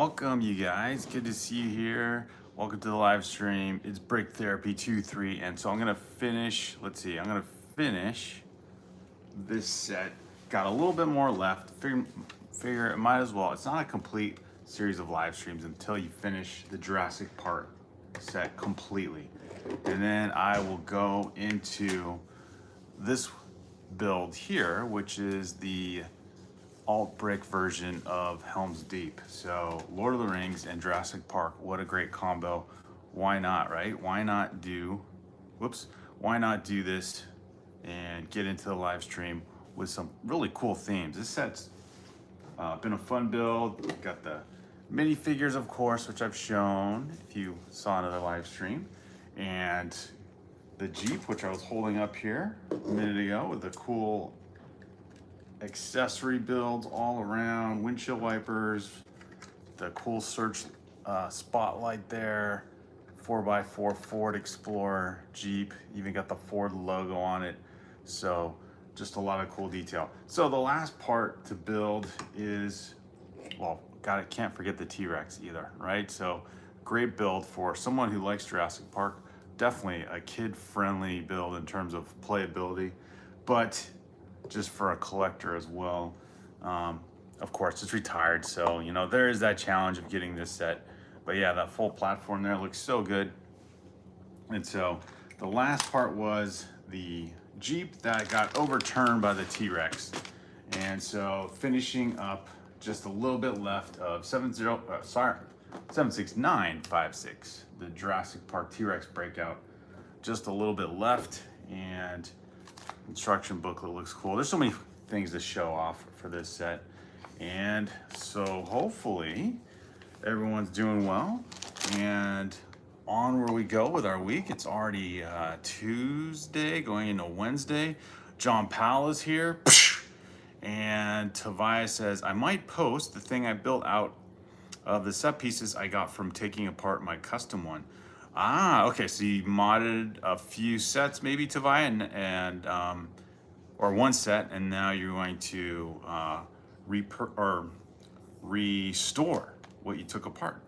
Welcome, you guys. Good to see you here. Welcome to the live stream. It's BrickTherapy23, and so I'm gonna finish. Let's see. I'm gonna finish this set. Got a little bit more left. Figure it might as well. It's not a complete series of live streams until you finish the Jurassic Park set completely, and then I will go into this build here, which is the alt brick version of Helm's Deep. So Lord of the Rings and Jurassic Park, what a great combo. Why not, right? Why not do this and get into the live stream with some really cool themes? This set's been a fun build. Got the minifigures, of course, which I've shown if you saw another live stream, and the Jeep, which I was holding up here a minute ago, with the cool accessory builds all around, windshield wipers, the cool search spotlight there, 4x4 Ford Explorer Jeep, even got the Ford logo on it. So just a lot of cool detail. So the last part to build is, well, can't forget the T-Rex either, right? So great build for someone who likes Jurassic Park. Definitely a kid-friendly build in terms of playability, but just for a collector as well. Of course, it's retired, so you know there is that challenge of getting this set. But yeah, that full platform there looks so good. And so the last part was the Jeep that got overturned by the T-Rex. And so finishing up just a little bit left of 76956, the Jurassic Park T-Rex Breakout. Just a little bit left, and instruction booklet looks cool. There's so many things to show off for this set, and so hopefully everyone's doing well, and onward we go with our week. It's already Tuesday going into Wednesday. John Powell is here, and Tavia says, I might post the thing I built out of the set pieces I got from taking apart my custom one. Ah, okay, so you modded a few sets maybe, Tavia, and or one set, and now you're going to restore what you took apart.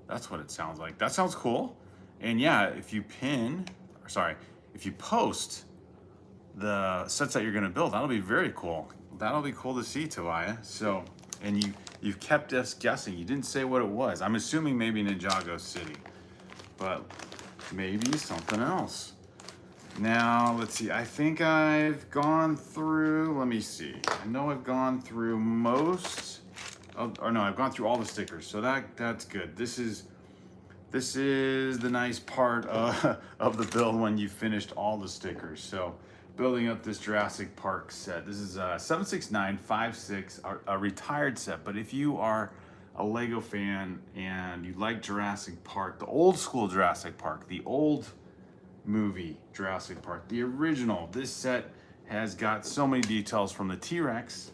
That's what it sounds like. That sounds cool. And yeah, if you post the sets that you're gonna build, that'll be very cool. That'll be cool to see, Tavia. So, and you've kept us guessing. You didn't say what it was. I'm assuming maybe Ninjago City, but maybe something else. Now, let's see, I think I've gone through, let me see. I know I've gone through I've gone through all the stickers, so that's good. This is the nice part of the build when you finished all the stickers. So building up this Jurassic Park set. This is 76956, a retired set, but if you are a Lego fan and you like Jurassic Park, the old school Jurassic Park, the old movie Jurassic Park, the original, this set has got so many details from the T-Rex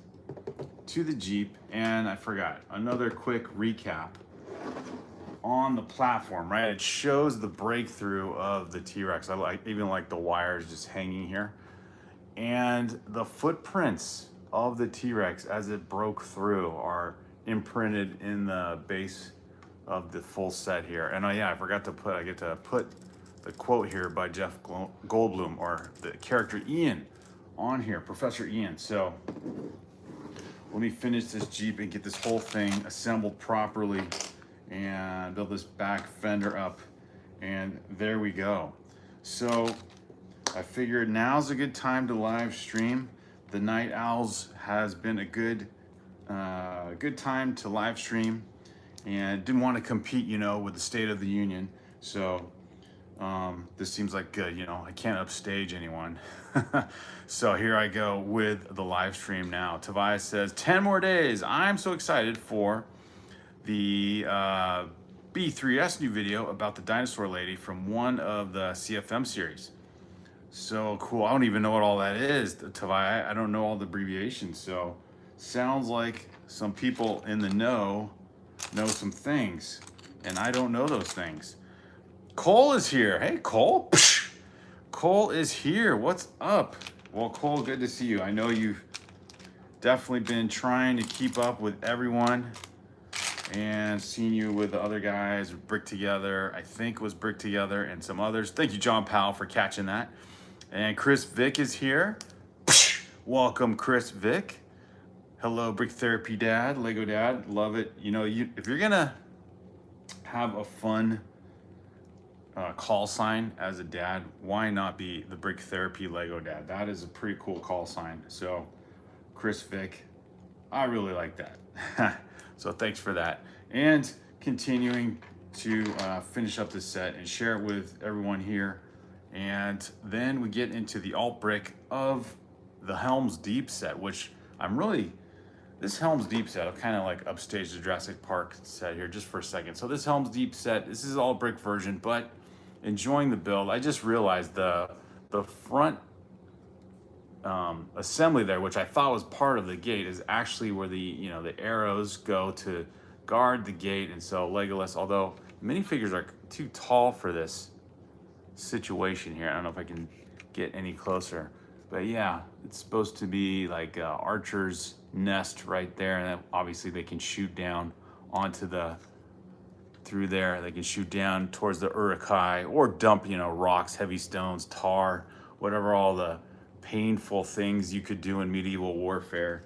to the Jeep, and I forgot another quick recap on the platform, right? It shows the breakthrough of the T-Rex. I even like the wires just hanging here, and the footprints of the T-Rex as it broke through are imprinted in the base of the full set here. And yeah, I get to put the quote here by Jeff Goldblum, or the character Ian, on here, Professor Ian. So let me finish this Jeep and get this whole thing assembled properly and build this back fender up, and there we go. So I figured now's a good time to live stream. The Night Owls has been a good time to live stream, and didn't want to compete, with the State of the Union. So this seems like good, I can't upstage anyone. So here I go with the live stream now. Tobias says 10 more days. I'm so excited for the B3S new video about the dinosaur lady from one of the CFM series. So cool. I don't even know what all that is, Tavia. I don't know all the abbreviations. So sounds like some people in the know some things, and I don't know those things. Cole is here. Hey, Cole. Cole is here. What's up? Well, Cole, good to see you. I know you've definitely been trying to keep up with everyone and seen you with the other guys, Brick Together, I think was Brick Together, and some others. Thank you, John Powell, for catching that. And Chris Vick is here. Welcome, Chris Vick. Hello, Brick Therapy Dad, Lego Dad, love it. You know, if you're gonna have a fun call sign as a dad, why not be the Brick Therapy Lego Dad? That is a pretty cool call sign. So, Chris Vick, I really like that. So thanks for that. And continuing to finish up this set and share it with everyone here. And then we get into the alt brick of the Helm's Deep set, which this Helm's Deep set, I'll kind of like upstage the Jurassic Park set here just for a second. So this Helm's Deep set, this is all brick version, but enjoying the build. I just realized the front assembly there, which I thought was part of the gate, is actually where the arrows go to guard the gate. And so Legolas, although minifigures are too tall for this situation here, I don't know if I can get any closer, but yeah, it's supposed to be like archer's nest right there, and then obviously they can shoot down onto through there. They can shoot down towards the Urukai or dump rocks, heavy stones, tar, whatever, all the painful things you could do in medieval warfare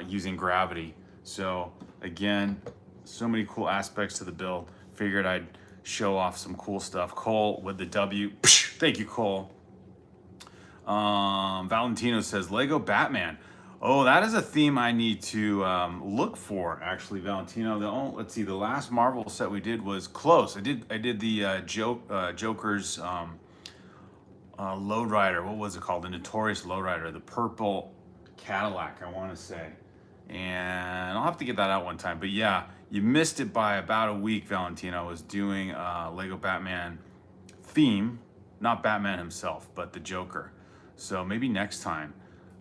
using gravity. So again, so many cool aspects to the build. Figured I'd show off some cool stuff. Cole with the W. Thank you, Cole. Valentino says Lego Batman. Oh, that is a theme I need to look for, actually, Valentino. Let's see, the last Marvel set we did was close. I did the Joker's Lowrider. What was it called? The Notorious Lowrider, the purple Cadillac, I want to say. And I'll have to get that out one time. But yeah, you missed it by about a week. Valentino was doing Lego Batman theme, not Batman himself, but the Joker. So maybe next time,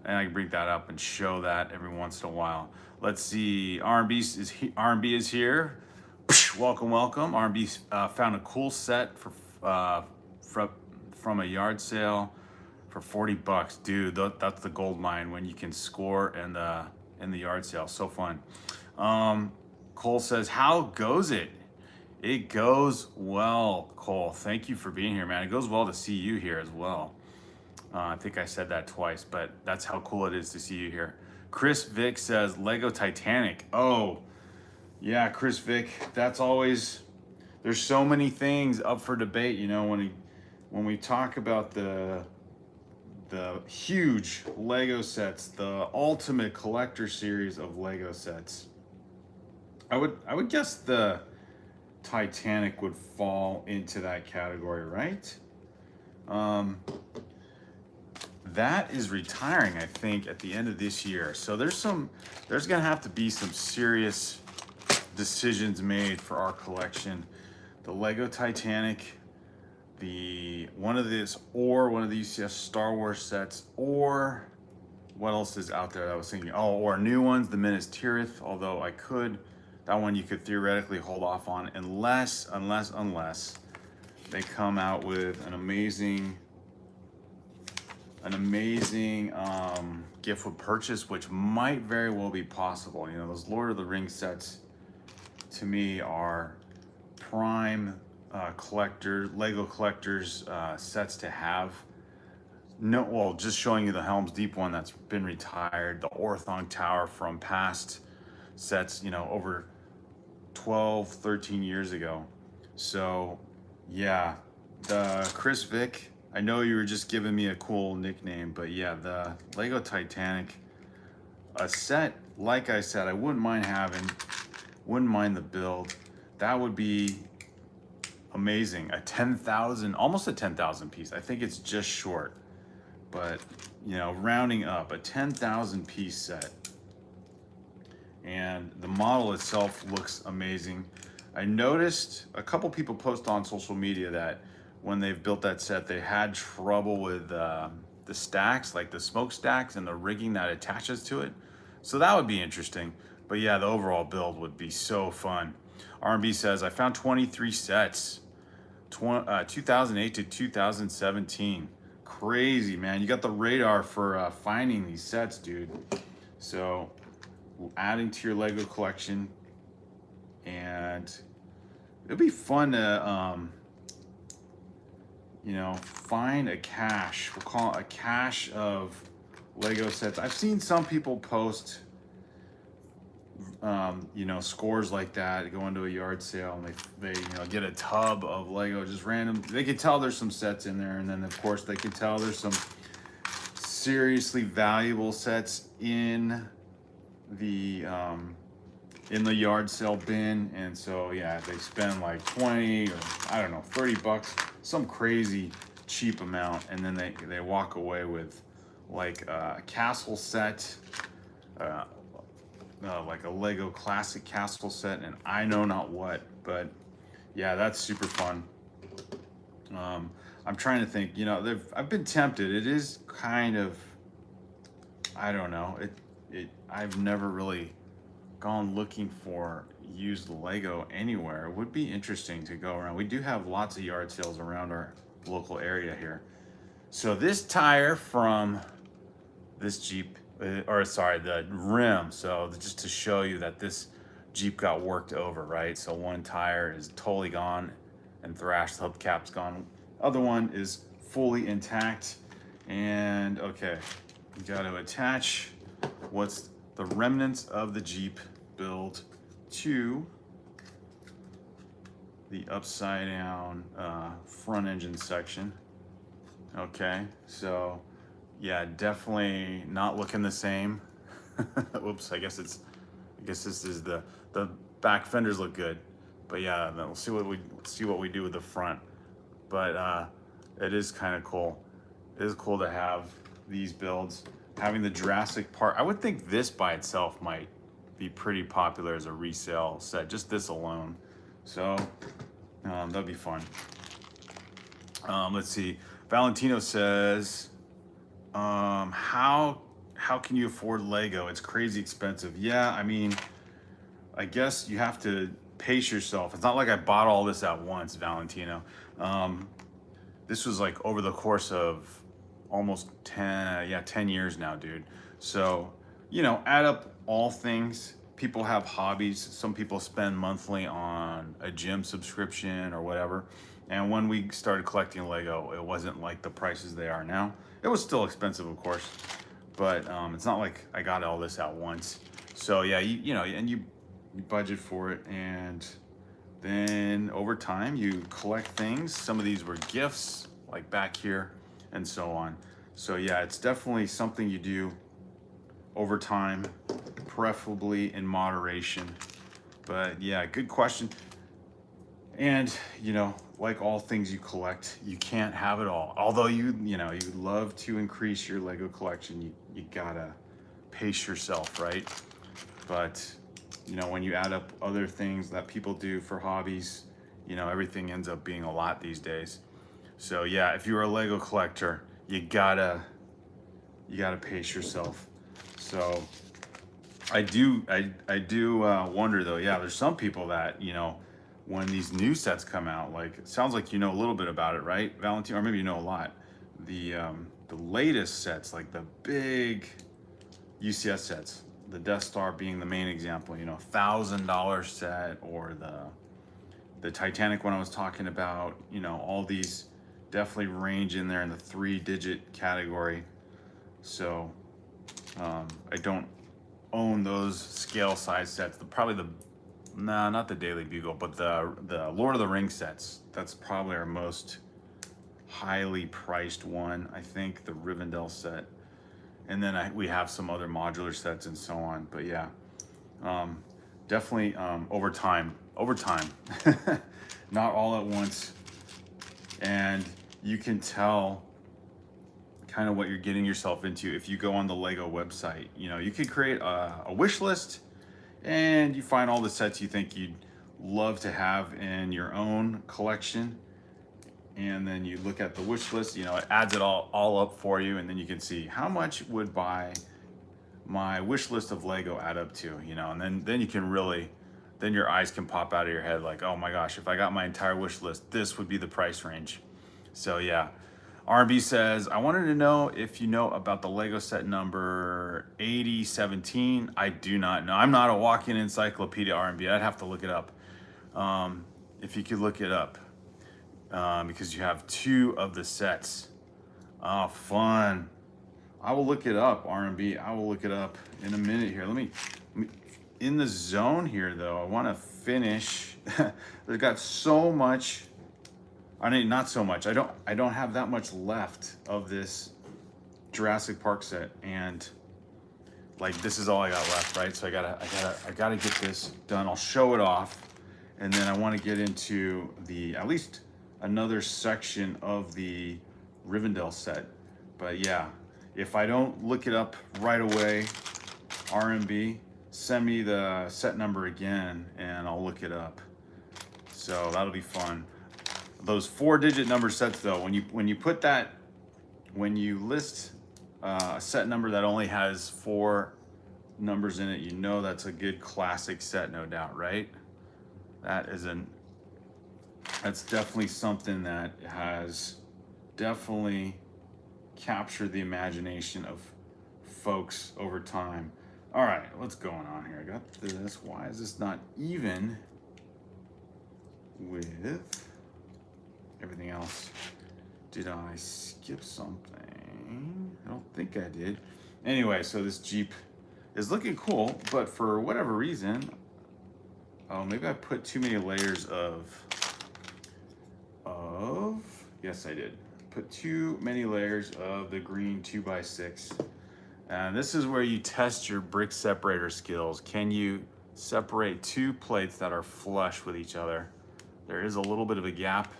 and I can bring that up and show that every once in a while. Let's see, R&B is here. Welcome, welcome. R&B found a cool set from a yard sale for 40 bucks. Dude, that's the gold mine when you can score in the yard sale. So fun. Cole says, how goes it? It goes well, Cole. Thank you for being here, man. It goes well to see you here as well. I think I said that twice, but that's how cool it is to see you here. Chris Vick says Lego Titanic. Oh, yeah, Chris Vick. That's always, there's so many things up for debate, when we talk about the huge Lego sets, the ultimate collector series of Lego sets. I would guess the Titanic would fall into that category, right? That is retiring, I think, at the end of this year. So there's gonna have to be some serious decisions made for our collection. The Lego Titanic, one of these Star Wars sets, or what else is out there that I was thinking? Oh, or new ones, the Minas Tirith, although that one you could theoretically hold off on unless they come out with an amazing gift with purchase, which might very well be possible. Those Lord of the Rings sets to me are prime Lego collectors sets to have. Just showing you the Helm's Deep one that's been retired, the Orthon Tower from past sets, over 12, 13 years ago. So yeah, the Chris Vick, I know you were just giving me a cool nickname, but yeah, the Lego Titanic, a set, like I said, I wouldn't mind the build. That would be amazing. Almost a 10,000 piece. I think it's just short, but rounding up, a 10,000 piece set. And the model itself looks amazing. I noticed a couple people post on social media that when they've built that set, they had trouble with the stacks, like the smokestacks and the rigging that attaches to it. So that would be interesting. But yeah, the overall build would be so fun. R&B says, I found 23 sets, 2008 to 2017. Crazy, man. You got the radar for finding these sets, dude. So adding to your Lego collection, and it'd be fun to, you know, find a cache. We'll call it a cache of Lego sets. I've seen some people post, you know, scores like that, go into a yard sale and they you know, get a tub of Lego, just random. They can tell there's some sets in there, and then of course they can tell there's some seriously valuable sets in the yard sale bin. And so yeah, they spend like 20 or I don't know, 30 bucks, some crazy cheap amount, and then they walk away with like a castle set, like a Lego classic castle set, and I know not what. But yeah, that's super fun. I'm trying to think, you know, I've been tempted. It is kind of, I don't know, I've never really gone looking for used Lego anywhere. It would be interesting to go around. We do have lots of yard sales around our local area here. So this tire from this Jeep, or sorry, the rim. So just to show you that this Jeep got worked over, right? So one tire is totally gone and thrashed, the hubcap's gone. Other one is fully intact. And okay, we got to attach what's the remnants of the Jeep build to the upside down front engine section. Okay, so yeah, definitely not looking the same. Oops, I guess this is the back fenders look good, but yeah, then we'll see what we do with the front. But it is kind of cool. It is cool to have these builds. Having the Jurassic Park, I would think this by itself might be pretty popular as a resale set, just this alone. So that'd be fun. Let's see. Valentino says, how can you afford Lego? It's crazy expensive. Yeah, I mean, I guess you have to pace yourself. It's not like I bought all this at once, Valentino. This was like over the course of almost 10 years now, dude. So, you know, add up all things. People have hobbies. Some people spend monthly on a gym subscription or whatever. And when we started collecting Lego, it wasn't like the prices they are now. It was still expensive, of course, but it's not like I got all this at once. So yeah, you know, and you budget for it, and then over time you collect things. Some of these were gifts, like back here, and so on. So yeah, it's definitely something you do over time, preferably in moderation. But yeah, good question. And you know, like all things you collect, you can't have it all. Although you love to increase your Lego collection, you gotta pace yourself, right? But you know, when you add up other things that people do for hobbies, you know, everything ends up being a lot these days. So yeah, if you're a Lego collector, you gotta pace yourself. So I do wonder though. Yeah, there's some people that, you know, when these new sets come out, like it sounds like you know a little bit about it, right, Valentine? Or maybe you know a lot. The latest sets, like the big UCS sets, the Death Star being the main example. You know, $1,000 set, or the Titanic one I was talking about. You know, all these definitely range in there in the 3-digit category. So I don't own those scale size sets. Not the Daily Bugle, but the Lord of the Rings sets. That's probably our most highly priced one, I think, the Rivendell set. And then we have some other modular sets and so on. But yeah, definitely over time, not all at once. And you can tell kind of what you're getting yourself into if you go on the Lego website. You know, you could create a wish list, and you find all the sets you think you'd love to have in your own collection. And then you look at the wish list, you know, it adds it all up for you, and then you can see how much would my wish list of Lego add up to, you know, and then you can really, then your eyes can pop out of your head like, oh my gosh, if I got my entire wish list, this would be the price range. So yeah, R&B says, I wanted to know if you know about the Lego set number 8017. I do not know. I'm not a walking encyclopedia, R&B. I'd have to look it up. If you could look it up, because you have 2 of the sets. Oh, fun. I will look it up, R&B. I will look it up in a minute here. Let me in the zone here though. I want to finish. They've got so much. I mean, not so much. I don't have that much left of this Jurassic Park set, and like this is all I got left, right? So I gotta get this done. I'll show it off, and then I want to get into the at least another section of the Rivendell set. But yeah, if I don't look it up right away, R&B, send me the set number again, and I'll look it up. So that'll be fun. Those 4-digit number sets though, when you list a set number that only has 4 numbers in it, you know that's a good classic set, no doubt, right? That's definitely something that has definitely captured the imagination of folks over time. All right, what's going on here? I got this. Why is this not even with everything else? Did I skip something? I don't think I did. Anyway, so this Jeep is looking cool, but for whatever reason, oh, maybe I put too many layers of, yes I did. Put too many layers of the green 2x6. And this is where you test your brick separator skills. Can you separate 2 plates that are flush with each other? There is a little bit of a gap.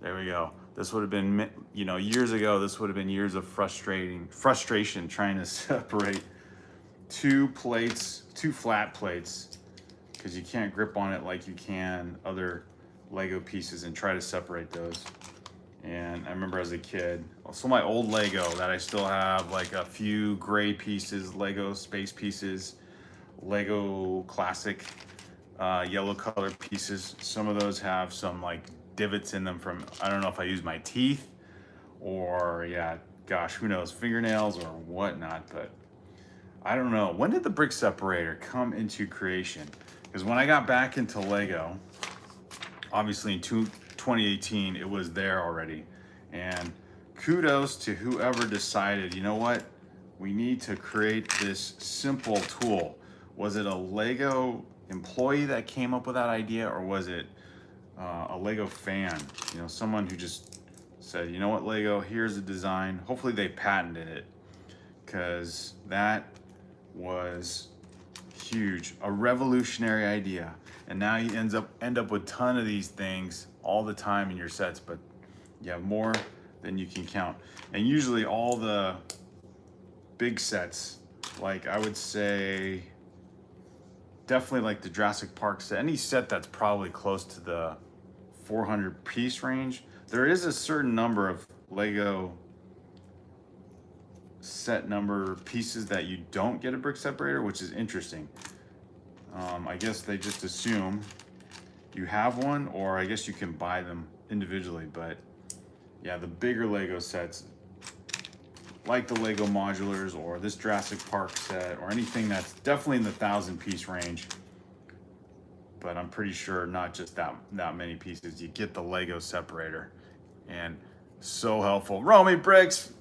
There we go. This would have been, you know, years ago, this would have been years of frustration trying to separate 2 plates, 2 flat plates, because you can't grip on it like you can other Lego pieces and try to separate those. And I remember as a kid, also my old Lego that I still have, like a few gray pieces, Lego space pieces, Lego classic yellow color pieces. Some of those have some like divots in them from, I don't know if I use my teeth or, yeah, gosh, who knows, fingernails or whatnot. But I don't know. When did the brick separator come into creation? Because when I got back into Lego, obviously in 2018, it was there already. And kudos to whoever decided, you know what, we need to create this simple tool. Was it a Lego employee that came up with that idea, or was it a Lego fan? You know, someone who just said, you know what, Lego, here's a design. Hopefully they patented it, because that was huge, a revolutionary idea. And now you end up with a ton of these things all the time in your sets, but you have more than you can count. And usually all the big sets, like I would say definitely like the Jurassic Park set, any set that's probably close to the 400 piece range, there is a certain number of Lego set number pieces that you don't get a brick separator, which is interesting. I guess they just assume you have one, or I guess you can buy them individually. But yeah, the bigger Lego sets, like the Lego modulars or this Jurassic Park set or anything that's definitely in the 1,000-piece range, but I'm pretty sure not just that many pieces, you get the Lego separator. And so helpful. Romy Bricks,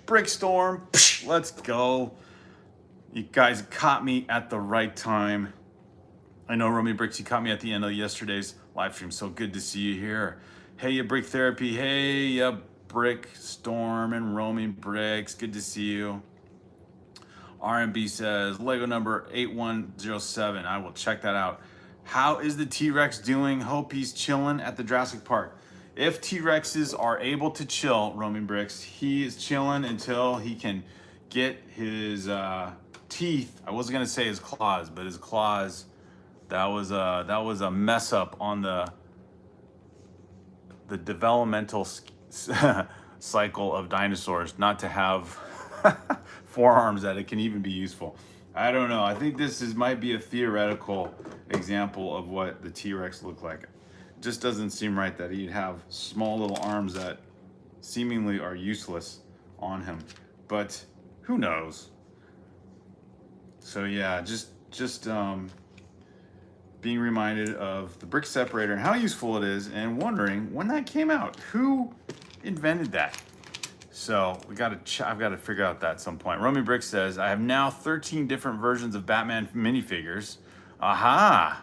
Brickstorm, let's go. You guys caught me at the right time. I know, Romy Bricks, you caught me at the end of yesterday's live stream. So good to see you here. Hey, ya Brick Therapy. Hey, ya Brickstorm and Romy Bricks. Good to see you. R&B says, Lego number 8107. I will check that out. How is the T-Rex doing? Hope he's chilling at the Jurassic Park. If T-Rexes are able to chill, Romy Bricks, he is chilling until he can get his teeth. I wasn't gonna say his claws, but his claws. That was a mess up on the developmental cycle of dinosaurs, not to have forearms that it can even be useful. I don't know. I think this might be a theoretical example of what the T-Rex looked like. It just doesn't seem right that he'd have small little arms that seemingly are useless on him, but who knows? So yeah, just being reminded of the brick separator and how useful it is, and wondering when that came out, who invented that. So I've got to figure out that at some point. Romy Brick says, I have now 13 different versions of Batman minifigures. Aha,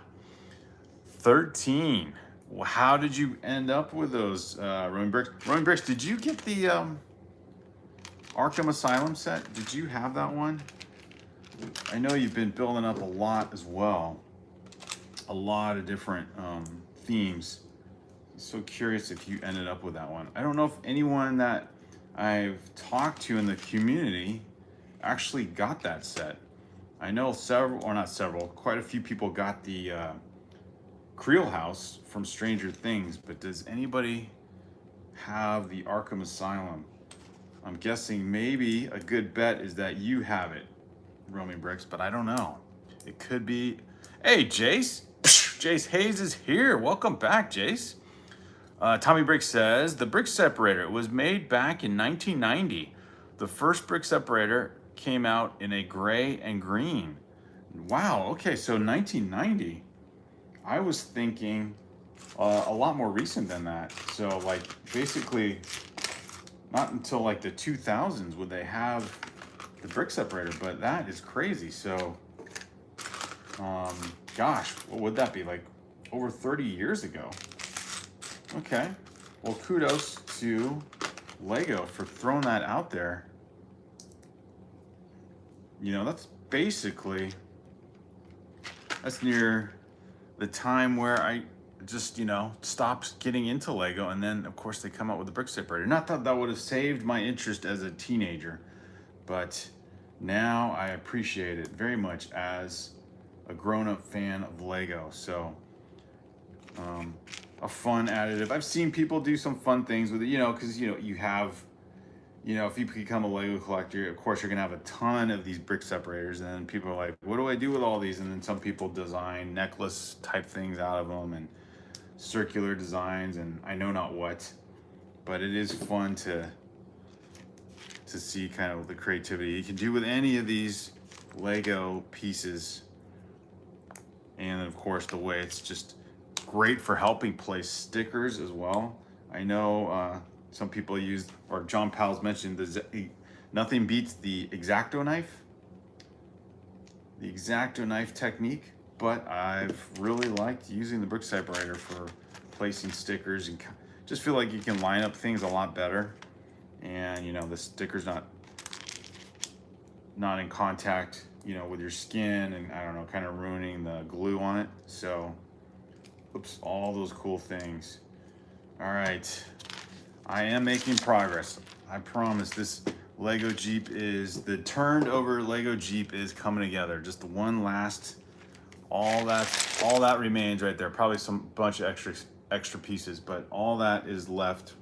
13. Well, how did you end up with those, Romy Bricks? Romy Bricks, did you get the Arkham Asylum set? Did you have that one? I know you've been building up a lot as well. A lot of different themes. So curious if you ended up with that one. I don't know if anyone that I've talked to in the community actually got that set. I know several, or not several, quite a few people got the Creel House from Stranger Things, but does anybody have the Arkham Asylum? I'm guessing maybe a good bet is that you have it, Romy Bricks, but I don't know. It could be. Hey, Jace. Jace Hayes is here. Welcome back, Jace. Tommy Brick says, the brick separator was made back in 1990. The first brick separator came out in a gray and green. Wow, okay, so 1990. I was thinking a lot more recent than that. So like basically not until like the 2000s would they have the brick separator, but that is crazy. So, gosh, what would that be, like over 30 years ago? Okay, well, kudos to Lego for throwing that out there. You know, that's near the time where I just, you know, stopped getting into Lego, and then of course they come out with the brick separator. Not that that would have saved my interest as a teenager, but now I appreciate it very much as a grown-up fan of Lego. So a fun additive. I've seen people do some fun things with it, you know, because you have, if you become a Lego collector, of course you're gonna have a ton of these brick separators, and then people are like, what do I do with all these? And then some people design necklace type things out of them and circular designs and I know not what, but it is fun to see kind of the creativity you can do with any of these Lego pieces. And of course the way it's just great for helping place stickers as well. I know some people use, or John Powell's mentioned, nothing beats the X-Acto knife. The X-Acto knife technique, but I've really liked using the brick separator for placing stickers, and just feel like you can line up things a lot better. And the sticker's not in contact, with your skin, and I don't know, kind of ruining the glue on it. So, oops, all those cool things. All right, I am making progress. I promise. This Lego Jeep the turned over Lego Jeep is coming together. Just the one last, all that remains right there. Probably some bunch of extra pieces, but all that is left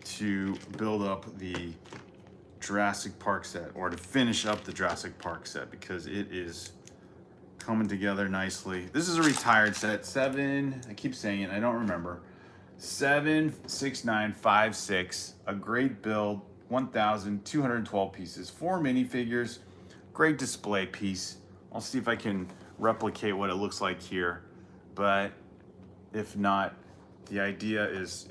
to build up the Jurassic Park set, or to finish up the Jurassic Park set, because it is coming together nicely. This is a retired set, I keep saying it, I don't remember. 76956, a great build, 1,212 pieces, 4 minifigures, great display piece. I'll see if I can replicate what it looks like here, but if not, the idea is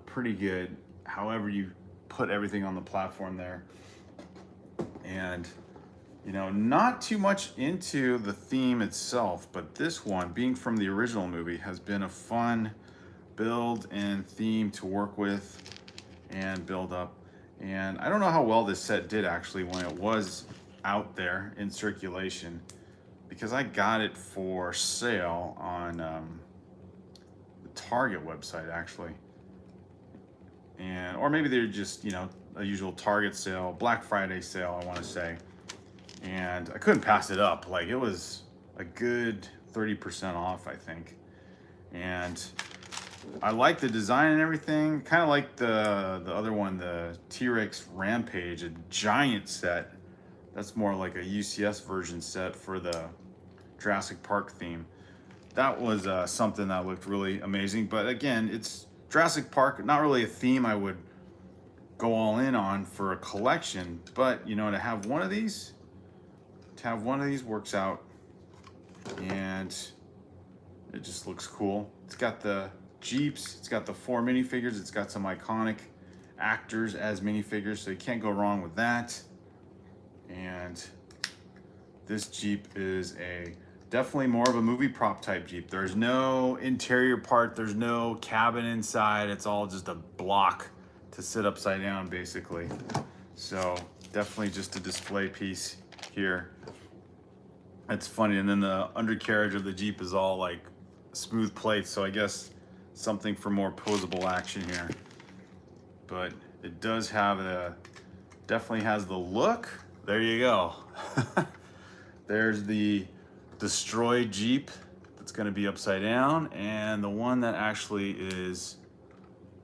pretty good. However you put everything on the platform there, and not too much into the theme itself, but this one, being from the original movie, has been a fun build and theme to work with and build up. And I don't know how well this set did actually when it was out there in circulation, because I got it for sale on the Target website actually, or maybe they're just a usual Target sale, Black Friday sale, I want to say. And I couldn't pass it up. Like, it was a good 30% off, I think. And I like the design and everything. Kind of like the other one, the T-Rex Rampage, a giant set. That's more like a UCS version set for the Jurassic Park theme. That was something that looked really amazing. But again, it's Jurassic Park, not really a theme I would go all in on for a collection, but you know, to have one of these works out, and it just looks cool. It's got the Jeeps, it's got the 4 minifigures, it's got some iconic actors as minifigures, so you can't go wrong with that. And this Jeep is definitely more of a movie prop type Jeep. There's no interior part, there's no cabin inside, it's all just a block to sit upside down basically. So definitely just a display piece here. It's funny, and then the undercarriage of the Jeep is all like smooth plates, so I guess something for more posable action here. But it does have definitely has the look. There you go. There's the destroyed Jeep that's gonna be upside down, and the one that actually is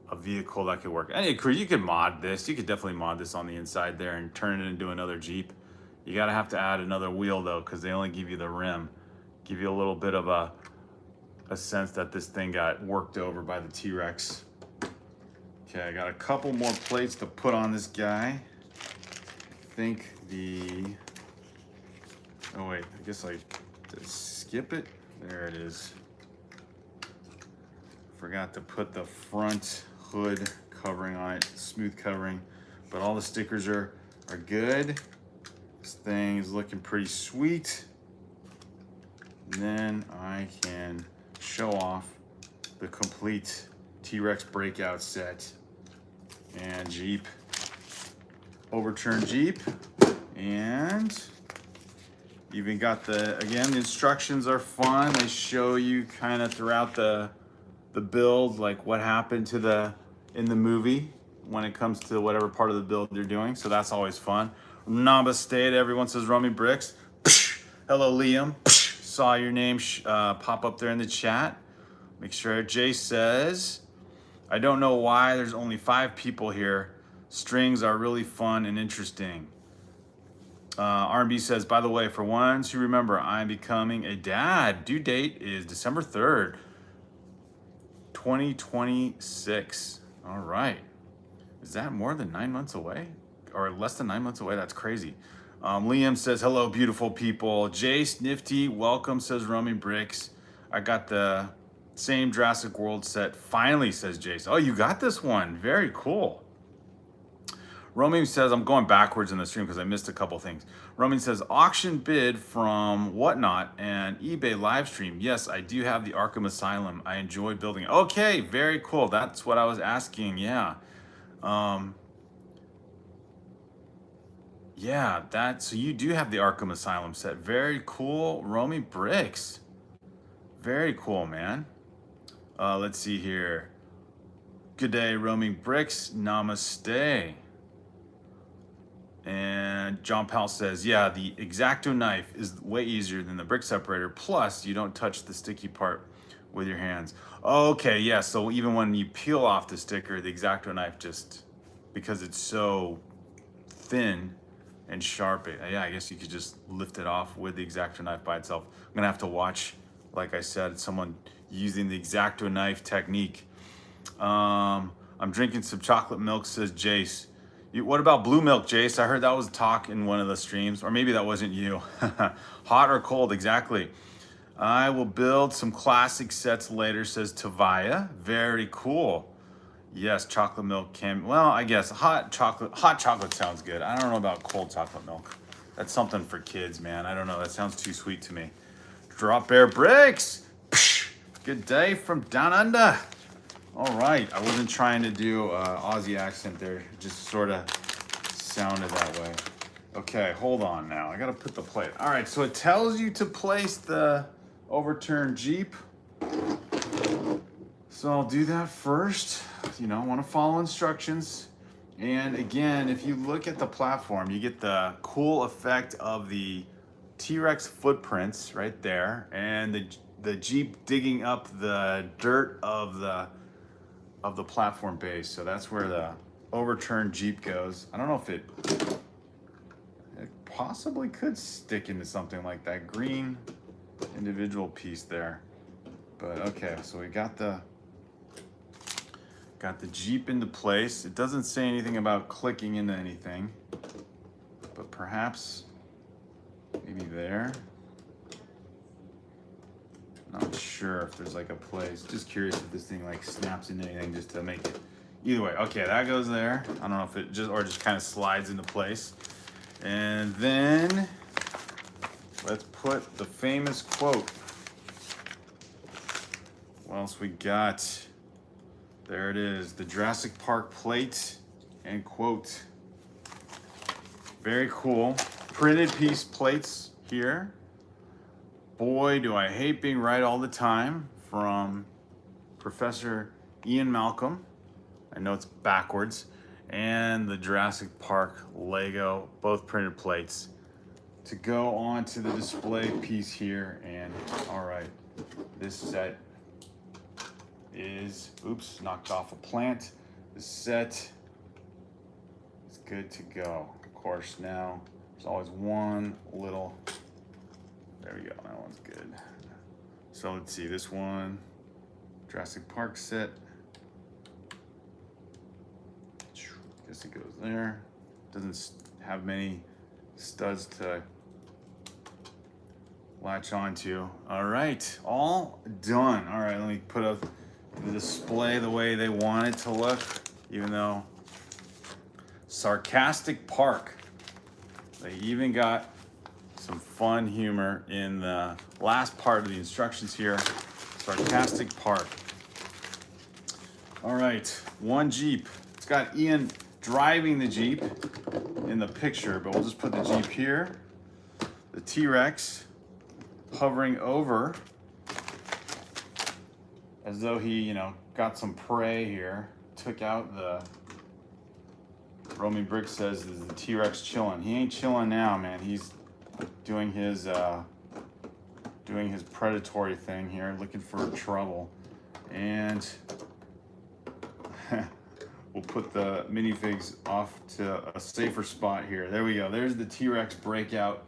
a vehicle that could work. And you could mod this. You could definitely mod this on the inside there and turn it into another Jeep. You gotta have to add another wheel though, because they only give you the rim. Give you a little bit of a sense that this thing got worked over by the T-Rex. Okay, I got a couple more plates to put on this guy. I think oh wait, I guess I did skip it. There it is. Forgot to put the front hood covering on it, smooth covering, but all the stickers are good. This thing is looking pretty sweet. And then I can show off the complete T-Rex Breakout set and Jeep, overturned Jeep, and even got again, the instructions are fun. They show you kind of throughout the build, like what happened to in the movie when it comes to whatever part of the build you're doing. So that's always fun. Namaste to everyone, says Rummy Bricks. Hello, Liam. Saw your name pop up there in the chat. Make sure. Jay says, I don't know why there's only 5 people here. Strings are really fun and interesting. R&B says, by the way, for ones who remember, I'm becoming a dad. Due date is December 3rd, 2026. All right. Is that more than 9 months away? Or less than 9 months away? That's crazy. Liam says, hello, beautiful people. Jace, Nifty, welcome, says Rummy Bricks. I got the same Jurassic World set. Finally, says Jace. Oh, you got this one. Very cool. Romy says, I'm going backwards in the stream because I missed a couple things. Romy says, auction bid from Whatnot and eBay live stream. Yes, I do have the Arkham Asylum. I enjoy building it. Okay, very cool. That's what I was asking. Yeah. Yeah, so you do have the Arkham Asylum set. Very cool, Romy Bricks. Very cool, man. Let's see here. Good day, Roaming Bricks. Namaste. And John Powell says, yeah, the X-Acto knife is way easier than the brick separator. Plus, you don't touch the sticky part with your hands. Okay, yeah, so even when you peel off the sticker, the X-Acto knife just, because it's so thin and sharp, yeah, I guess you could just lift it off with the X-Acto knife by itself. I'm gonna have to watch, like I said, someone using the X-Acto knife technique. I'm drinking some chocolate milk, says Jace. What about blue milk, Jace? I heard that was talk in one of the streams, or maybe that wasn't you. Hot or cold, exactly. I will build some classic sets later, says Tavaya. Very cool. Yes, chocolate milk can, well, I guess hot chocolate sounds good. I don't know about cold chocolate milk. That's something for kids, man. I don't know, that sounds too sweet to me. Drop Bear Bricks. Good day from down under. All right, I wasn't trying to do Aussie accent there. It just sort of sounded that way. Okay, hold on now. I gotta put the plate. All right, so it tells you to place the overturned Jeep. So I'll do that first. You know, I wanna follow instructions. And again, if you look at the platform, you get the cool effect of the T-Rex footprints right there, and the Jeep digging up the dirt of the platform base. So that's where the overturned Jeep goes. I don't know if it possibly could stick into something like that green individual piece there. But okay, so we got the Got the Jeep into place. It doesn't say anything about clicking into anything, but perhaps maybe there. Not sure if there's like a place. Just curious if this thing like snaps into anything just to make it. Either way, okay, that goes there. I don't know if it just kind of slides into place. And then let's put the famous quote. What else we got? There it is, the Jurassic Park plate and quote. Very cool. Printed piece plates here. Boy, do I hate being right all the time, from Professor Ian Malcolm. I know it's backwards. And the Jurassic Park Lego, both printed plates, to go onto the display piece here. And all right, this set is, oops, knocked off a plant. The set is good to go. Of course, now there's always one little, there we go, that one's good. So let's see, this one, Jurassic Park set. Guess it goes there. Doesn't have many studs to latch onto. All right, all done. All right, let me put up the display the way they want it to look, even though Sarcastic Park. They even got some fun humor in the last part of the instructions here. Sarcastic Park. All right, one Jeep. It's got Ian driving the Jeep in the picture, but we'll just put the Jeep here. The T-Rex hovering over as though he, you know, got some prey here. Took out the, Romy Brick says, is the T-Rex chilling. He ain't chilling now, man. He's doing his predatory thing here, looking for trouble. And we'll put the minifigs off to a safer spot here. There we go. There's the T-Rex Breakout.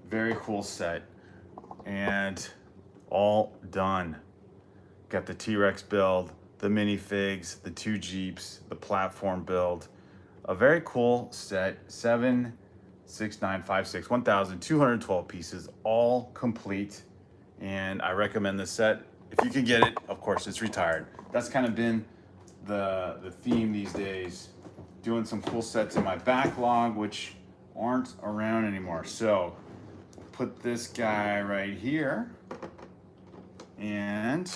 Very cool set. And all done. Got the T-Rex build, the minifigs, the two Jeeps, the platform build. A very cool set. 7, 6, 9, 5, 6, 1,212 pieces, all complete. And I recommend this set. If you can get it, of course, it's retired. That's kind of been the theme these days. Doing some cool sets in my backlog, which aren't around anymore. So put this guy right here. And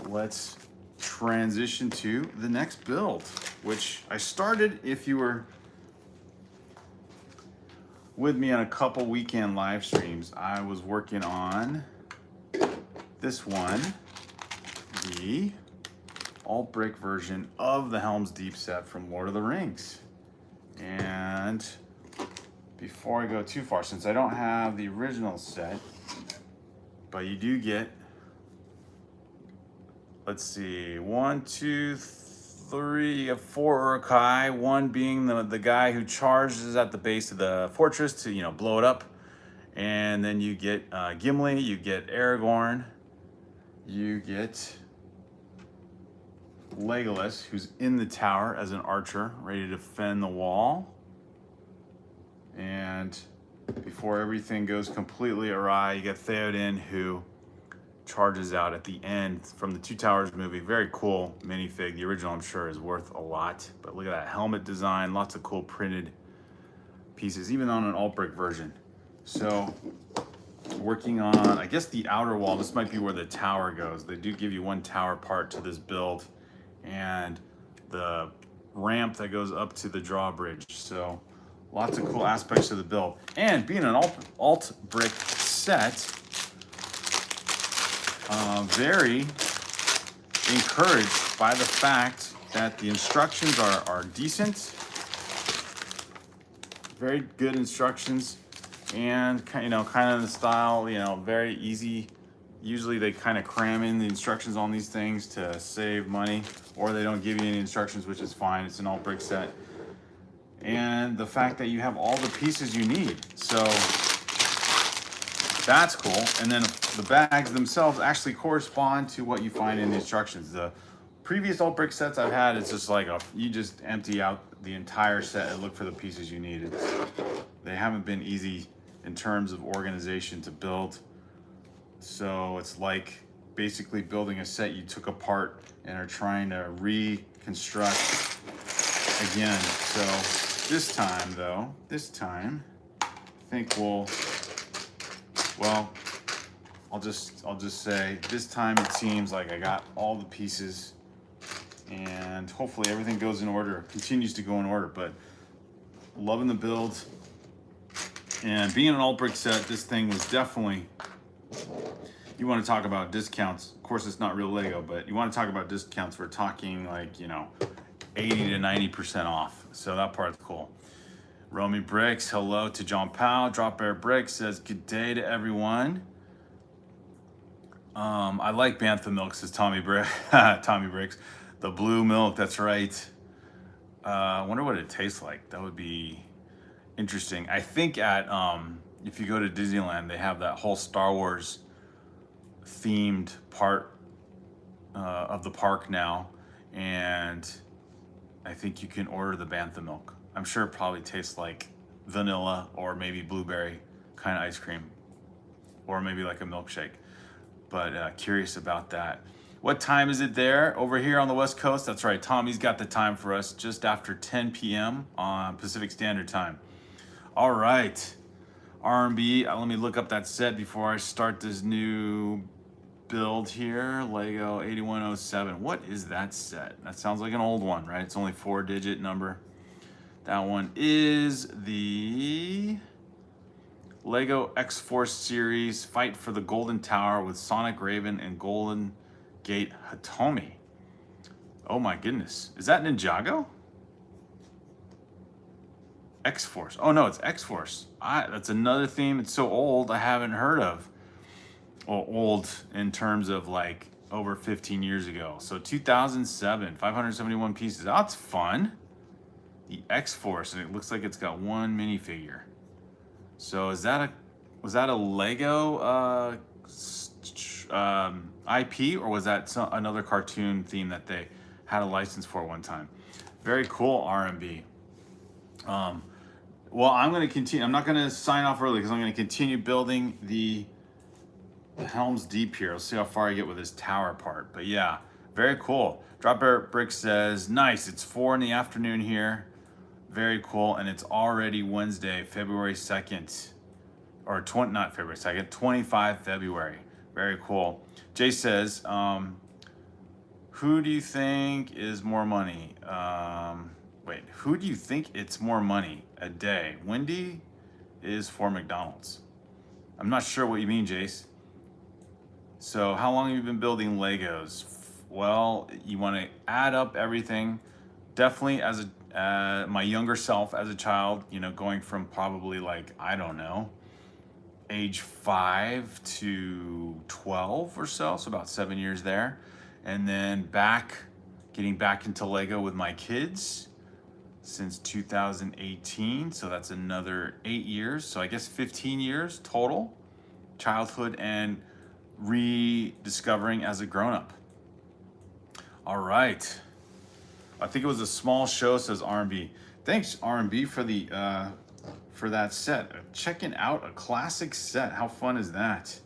let's transition to the next build, which I started, if you were with me on a couple weekend live streams, I was working on this one, the alt brick version of the Helm's Deep set from Lord of the Rings. And before I go too far, since I don't have the original set, but you do get, let's see, 1, 2, 3, you have 4 Uruk-hai, one being the guy who charges at the base of the fortress to, you know, blow it up. And then you get Gimli, you get Aragorn, you get Legolas, who's in the tower as an archer, ready to defend the wall. And before everything goes completely awry, you get Theoden, who charges out at the end from the Two Towers movie. Very cool minifig. The original, I'm sure, is worth a lot. But look at that helmet design. Lots of cool printed pieces, even on an alt brick version. So working on, I guess, the outer wall. This might be where the tower goes. They do give you one tower part to this build, and the ramp that goes up to the drawbridge. So lots of cool aspects to the build. And being an alt brick set, very encouraged by the fact that the instructions are decent. Very good instructions, and you know, kind of the style, you know, very easy. Usually they kind of cram in the instructions on these things to save money, or they don't give you any instructions, which is fine. It's an alt brick set. And the fact that you have all the pieces you need. So that's cool. And then the bags themselves actually correspond to what you find in the instructions. The previous old brick sets I've had, it's just like you just empty out the entire set and look for the pieces you need. They haven't been easy in terms of organization to build. So it's like basically building a set you took apart and are trying to reconstruct again. So this time though, I think well, I'll just say this time it seems like I got all the pieces, and hopefully everything goes in order, continues to go in order. But loving the build, and being an alt brick set, this thing was definitely, you want to talk about discounts. Of course, it's not real Lego, but you want to talk about discounts. We're talking like, you know, 80 to 90% off. So that part's cool. Romy Bricks, hello to John Powell. Drop Bear Bricks says, good day to everyone. I like Bantha milk, says Tommy Bricks. The blue milk, that's right. I wonder what it tastes like. That would be interesting. I think at, if you go to Disneyland, they have that whole Star Wars themed part of the park now. And I think you can order the Bantha milk. I'm sure it probably tastes like vanilla or maybe blueberry kind of ice cream, or maybe like a milkshake. But curious about that. What time is it there? Over here on the West Coast? That's right, Tommy's got the time for us, just after 10 p.m. on Pacific Standard Time. All right, R&B, let me look up that set before I start this new build here. Lego 8107, what is that set? That sounds like an old one, right? It's only 4-digit number. That one is the Lego X-Force series, Fight for the Golden Tower with Sonic Raven and Golden Gate Hitomi. Oh my goodness. Is that Ninjago? X-Force. Oh no, it's X-Force. That's another theme. It's so old, I haven't heard of. Well, old in terms of like over 15 years ago. So 2007, 571 pieces. That's fun. The X-Force, and it looks like it's got one minifigure. So was that a Lego IP, or was that another cartoon theme that they had a license for one time? Very cool, R&B. Well, I'm going to continue. I'm not going to sign off early because I'm going to continue building the Helm's Deep here. Let's see how far I get with this tower part. But yeah, very cool. Drop Bear Brick says, nice. It's 4 in the afternoon here. Very cool. And it's already Wednesday, February 2nd. Or not February 2nd, 25 February. Very cool. Jay says, who do you think is more money? Wait, who do you think it's more money a day? Wendy is for McDonald's. I'm not sure what you mean, Jace. So how long have you been building Legos? Well, you want to add up everything. Definitely as my younger self as a child, you know, going from probably like, I don't know, age 5 to 12 or so about 7 years there. And then getting back into Lego with my kids since 2018. So that's another 8 years. So I guess 15 years total, childhood and rediscovering as a grown-up. All right. I think it was a small show, says R&B. Thanks, R&B, for the for that set. Checking out a classic set. How fun is that?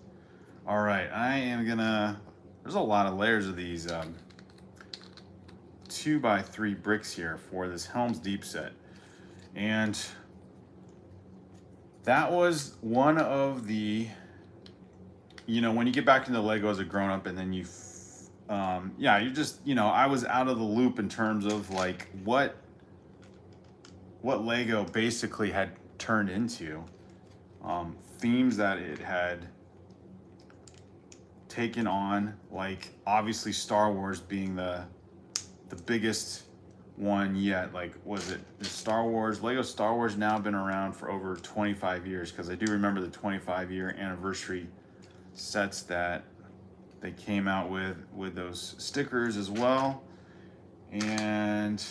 All right, I am gonna. There's a lot of layers of these 2x3 bricks here for this Helm's Deep set, and that was one of the. You know, when you get back into Lego as a grown-up, and then you. Yeah, you just, you know, I was out of the loop in terms of like what Lego basically had turned into, themes that it had taken on, like obviously Star Wars being the biggest one yet. Like, was it Star Wars? Lego Star Wars now been around for over 25 years, because I do remember the 25-year anniversary sets that they came out with those stickers as well. And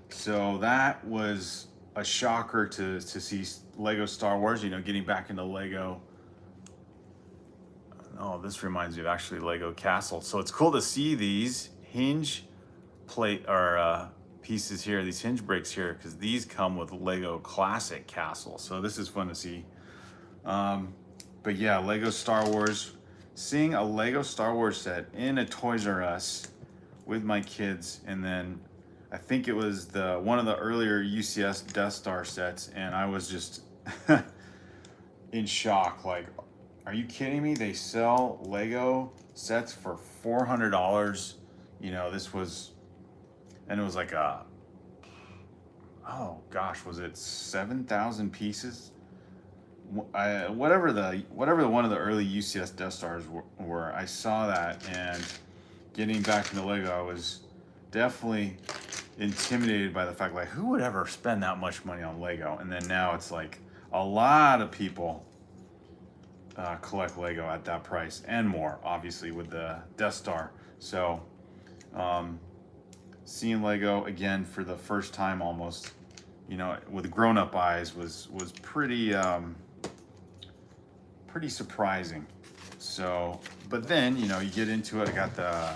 so that was a shocker to see Lego Star Wars, you know, getting back into Lego. Oh, this reminds me of actually Lego Castle. So it's cool to see these hinge plate or pieces here, these hinge breaks here, because these come with Lego Classic Castle. So this is fun to see. But yeah, Lego Star Wars. Seeing a Lego Star Wars set in a Toys R Us with my kids, and then I think it was one of the earlier UCS Death Star sets, and I was just in shock. Like, are you kidding me? They sell Lego sets for $400. You know, this was, and it was like oh gosh, was it 7,000 pieces? Whatever the one of the early UCS Death Stars were, I saw that, and getting back into Lego, I was definitely intimidated by the fact, like, who would ever spend that much money on Lego? And then now it's like a lot of people collect Lego at that price and more, obviously with the Death Star. So seeing Lego again for the first time almost, you know, with grown-up eyes was pretty pretty surprising. So, but then, you know, you get into it. I got the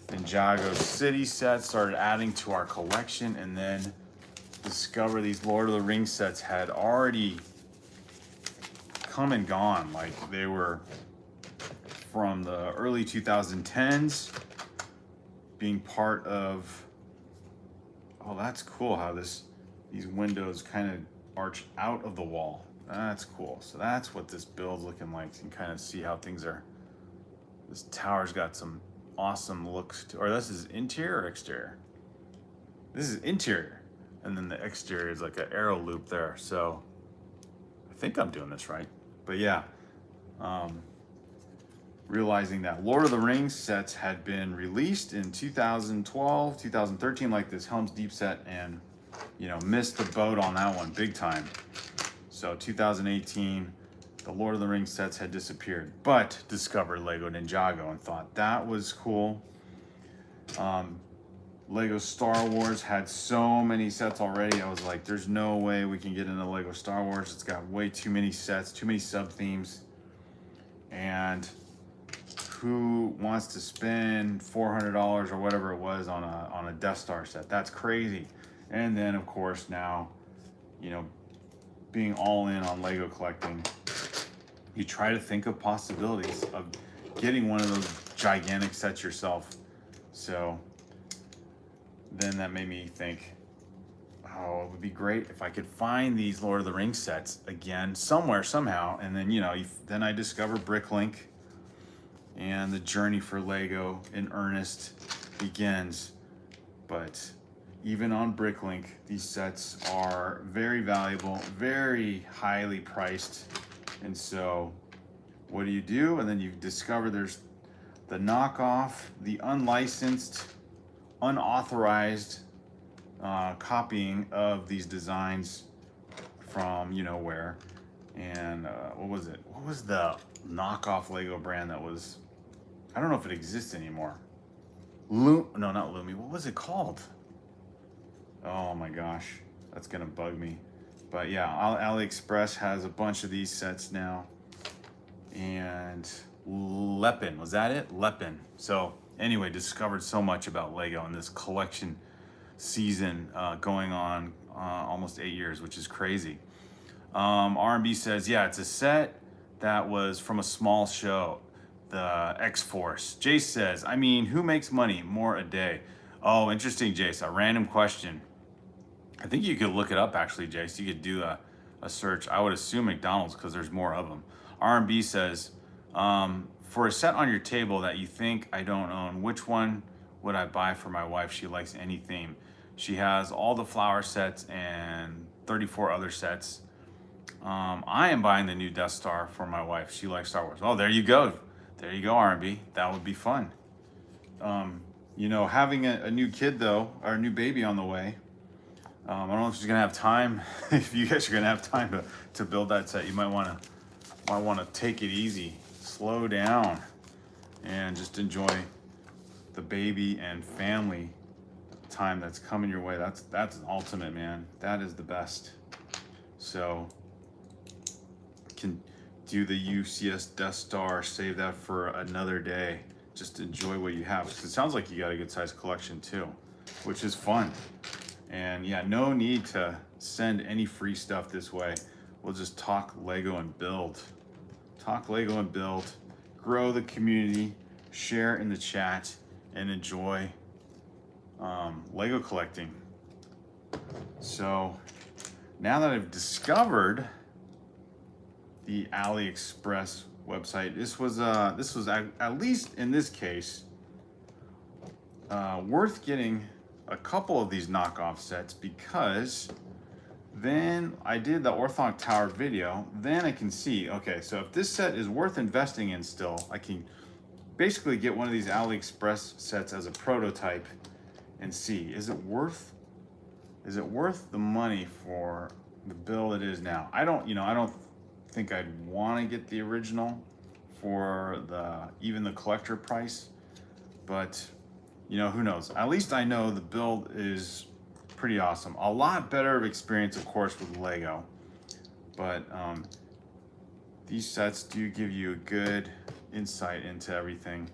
Ninjago City set, started adding to our collection, and then discover these Lord of the Rings sets had already come and gone. Like, they were from the early 2010s, being part of, oh, that's cool how these windows kind of arch out of the wall. That's cool. So that's what this build's looking like. You can kind of see how things are. This tower's got some awesome looks to, or this is interior or exterior? This is interior. And then the exterior is like an arrow loop there. So I think I'm doing this right. But yeah, realizing that Lord of the Rings sets had been released in 2012, 2013, like this Helm's Deep set, and, you know, missed the boat on that one big time. So 2018, the Lord of the Rings sets had disappeared, but discovered Lego Ninjago and thought that was cool. Lego Star Wars had so many sets already. I was like, there's no way we can get into Lego Star Wars. It's got way too many sets, too many sub-themes. And who wants to spend $400 or whatever it was on a Death Star set? That's crazy. And then, of course, now, you know, being all in on Lego collecting, you try to think of possibilities of getting one of those gigantic sets yourself. So then that made me think, oh, it would be great if I could find these Lord of the Rings sets again somewhere, somehow. And then, you know, then I discovered BrickLink, and the journey for Lego in earnest begins. But even on BrickLink, these sets are very valuable, very highly priced. And so what do? And then you discover there's the knockoff, the unlicensed, unauthorized copying of these designs from, you know where. And what was it? What was the knockoff Lego brand that was, I don't know if it exists anymore. No, not Lumi. What was it called? Oh my gosh, that's gonna bug me. But yeah, AliExpress has a bunch of these sets now. And Lepin, was that it? Lepin. So anyway, discovered so much about Lego in this collection season going on almost 8 years, which is crazy. R&B says, yeah, it's a set that was from a small show, the X-Force. Jace says, I mean, who makes money more a day? Oh, interesting, Jace, a random question. I think you could look it up, actually, Jace. You could do a search. I would assume McDonald's, because there's more of them. R&B says, for a set on your table that you think I don't own, which one would I buy for my wife? She likes any theme. She has all the flower sets and 34 other sets. I am buying the new Death Star for my wife. She likes Star Wars. Oh, there you go. There you go, R&B. That would be fun. You know, having a new kid, though, or a new baby on the way, I don't know if she's gonna have time. If you guys are gonna have time to build that set, you might wanna take it easy, slow down, and just enjoy the baby and family time that's coming your way. That's an ultimate, man. That is the best. So do the UCS Death Star, save that for another day. Just enjoy what you have. It sounds like you got a good sized collection too, which is fun. And yeah, no need to send any free stuff this way. We'll just talk Lego and build. Talk Lego and build, grow the community, share in the chat, and enjoy Lego collecting. So now that I've discovered the AliExpress website, this was at least in this case worth getting a couple of these knockoff sets, because then I did the Orthonc Tower video. Then I can see, okay, so if this set is worth investing in still, I can basically get one of these AliExpress sets as a prototype and see, is it worth the money for the build it is now? I don't think I'd want to get the original for even the collector price, but who knows? At least I know the build is pretty awesome. A lot better of experience, of course, with Lego, but these sets do give you a good insight into everything.